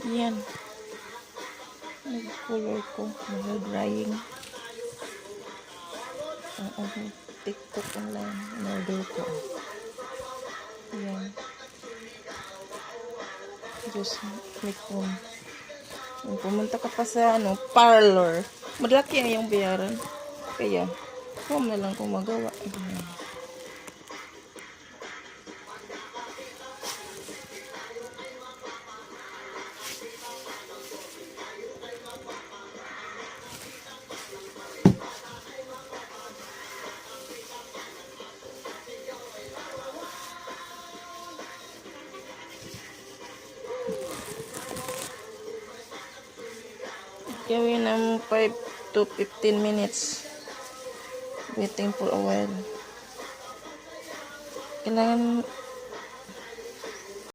Yan. Nag-color ko. Nag-drying. TikTok online. In-order ko. Yan. Just make home. Pumunta ka pa sa parlor. Malaki ang yung bayaran. Kaya, home na lang kung magawa. Gawin ng 5 to 15 minutes. Waiting for a while. Kailangan